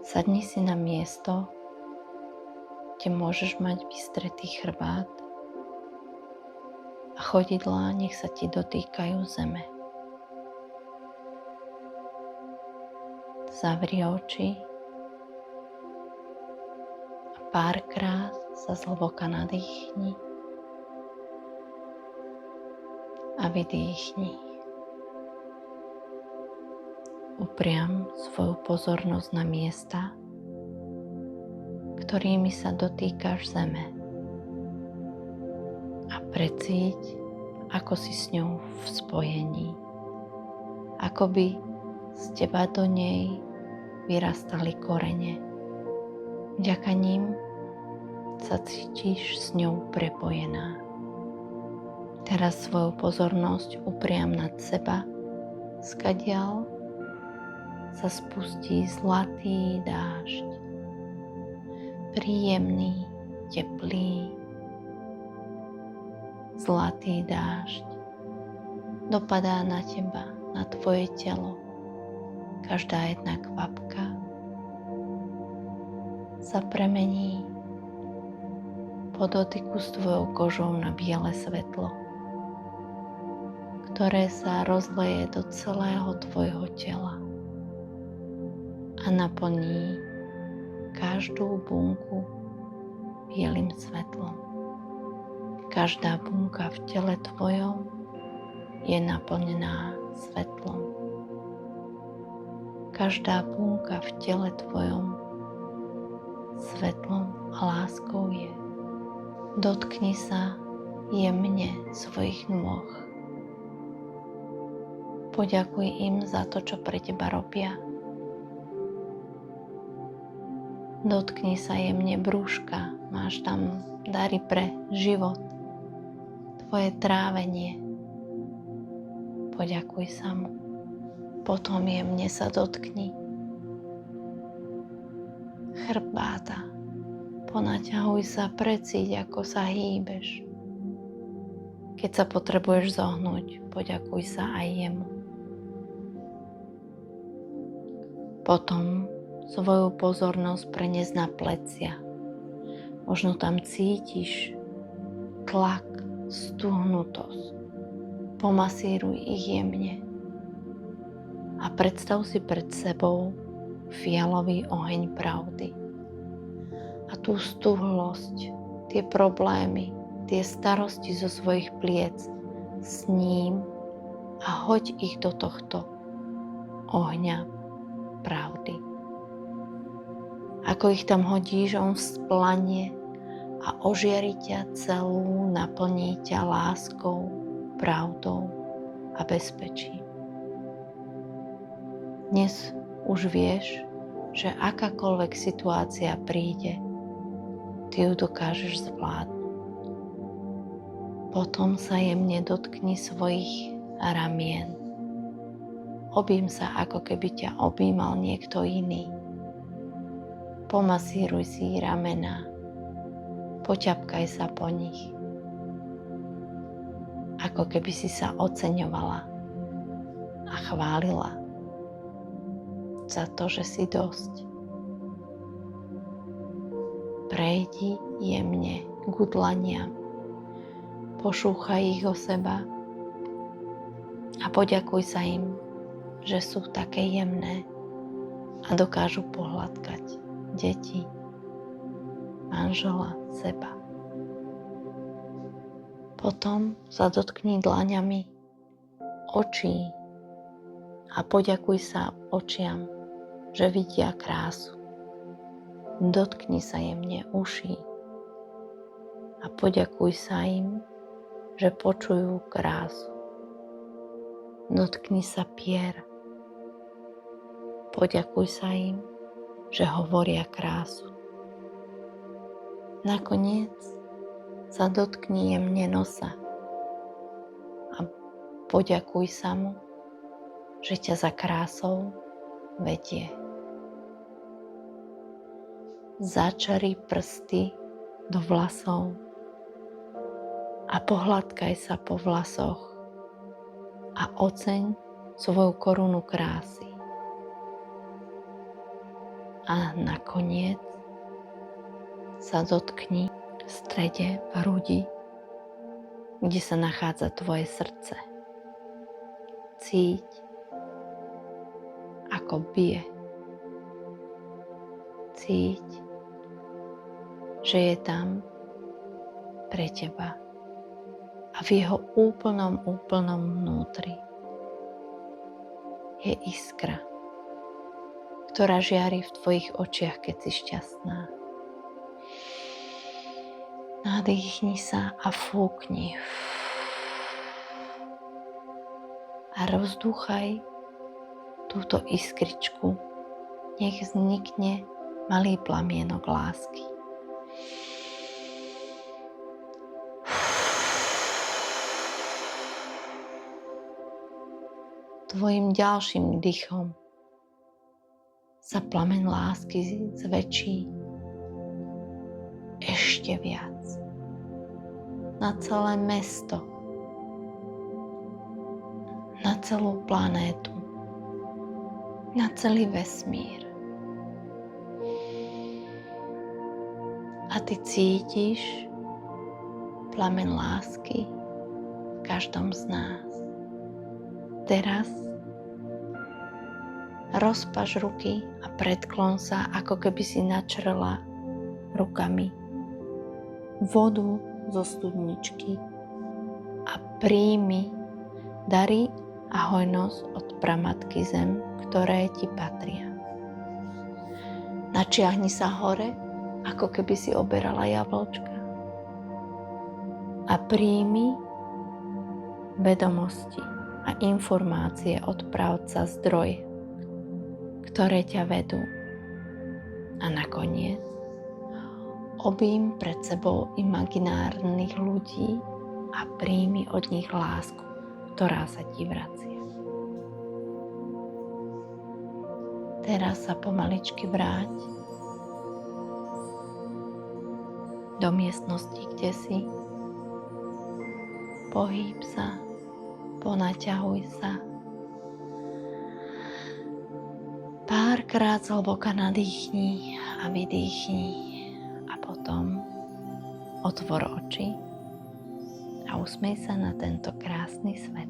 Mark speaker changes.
Speaker 1: Sadni si na miesto, kde môžeš mať vystretý chrbát a chodidlá nech sa ti dotýkajú zeme. Zavri oči a párkrát sa zhlboka nadýchni a vydýchni. Upriam svoju pozornosť na miesta, ktorými sa dotýkaš zeme, a precíť, ako si s ňou v spojení, ako by z teba do nej vyrastali korene. Vďaka nim sa cítiš s ňou prepojená. Teraz svoju pozornosť upriam nad seba, skadiaľ sa spustí zlatý dážď. Príjemný, teplý, zlatý dážď dopadá na teba, na tvoje telo. Každá jedna kvapka sa premení po dotyku s tvojou kožou na biele svetlo, ktoré sa rozleje do celého tvojho tela a naplní každú bunku bielým svetlom. Každá bunka v tele tvojom je naplnená svetlom. Každá bunka v tele tvojom svetlom a láskou je. Dotkni sa jemne svojich nôh. Poďakuj im za to, čo pre teba robia. Dotkni sa jemne brúška, máš tam dary pre život, tvoje trávenie. Poďakuj sa mu. Potom jemne sa dotkni chrbáta. Ponaťahuj sa, precíť, ako sa hýbeš. Keď sa potrebuješ zohnúť, poďakuj sa aj jemu. Potom svoju pozornosť preniesť na plecia. Možno tam cítiš tlak, stuhnutosť. Pomasíruj ich jemne a predstav si pred sebou fialový oheň pravdy. A tú stuhlosť, tie problémy, tie starosti zo svojich pliec s ním a hoď ich do tohto ohňa pravdy. Ako ich tam hodíš, on vzplanie a ožiari ťa celú, naplní ťa láskou, pravdou a bezpečím. Dnes už vieš, že akákoľvek situácia príde, ty ju dokážeš zvládnuť. Potom sa jemne dotkni svojich ramien. Objím sa, ako keby ťa objímal niekto iný. Pomasíruj si ramená, poťapkaj sa po nich, ako keby si sa oceňovala a chválila za to, že si dosť. Prejdi jemne k udlaniam, pošúchaj ich o seba a poďakuj sa im, že sú také jemné a dokážu pohľadkať deti, manžela, seba. Potom sa dotkni dlaňami očí a poďakuj sa očiam, že vidia krásu. Dotkni sa jemne uší a poďakuj sa im, že počujú krásu. Dotkni sa pier. Poďakuj sa im, že hovoria krásu. Nakoniec sa dotkni jemne nosa a poďakuj sa mu, že ťa za krásou vedie. Začari prsty do vlasov a pohľadkaj sa po vlasoch a oceň svoju korunu krásy. A nakoniec sa dotkni v strede hrudi, kde sa nachádza tvoje srdce. Cíť, ako bije. Cíť, že je tam pre teba a v jeho úplnom vnútri je iskra, ktorá žiari v tvojich očiach, keď si šťastná. Nadýchni sa a fúkni. A rozdúchaj túto iskričku. Nech vznikne malý plamienok lásky. Tvojim ďalším dýchom sa plameň lásky zväčší ešte viac. Na celé mesto, na celú planétu, na celý vesmír. A ty cítiš plameň lásky v každom z nás. Teraz rozpaž ruky a predklon sa, ako keby si načrela rukami vodu zo studničky a príjmi dary a hojnosť od pramatky Zem, ktoré ti patria. Načiahni sa hore, ako keby si oberala jablčka a príjmi vedomosti a informácie od pravca zdroj, ktoré ťa vedú. A nakoniec objím pred sebou imaginárnych ľudí a príjmi od nich lásku, ktorá sa ti vracia. Teraz sa pomaličky vráť do miestnosti, kde si. Pohýb sa, ponaťahuj sa. Párkrát zhlboka nadýchni a vydýchni. Potom otvor oči a usmej sa na tento krásny svet.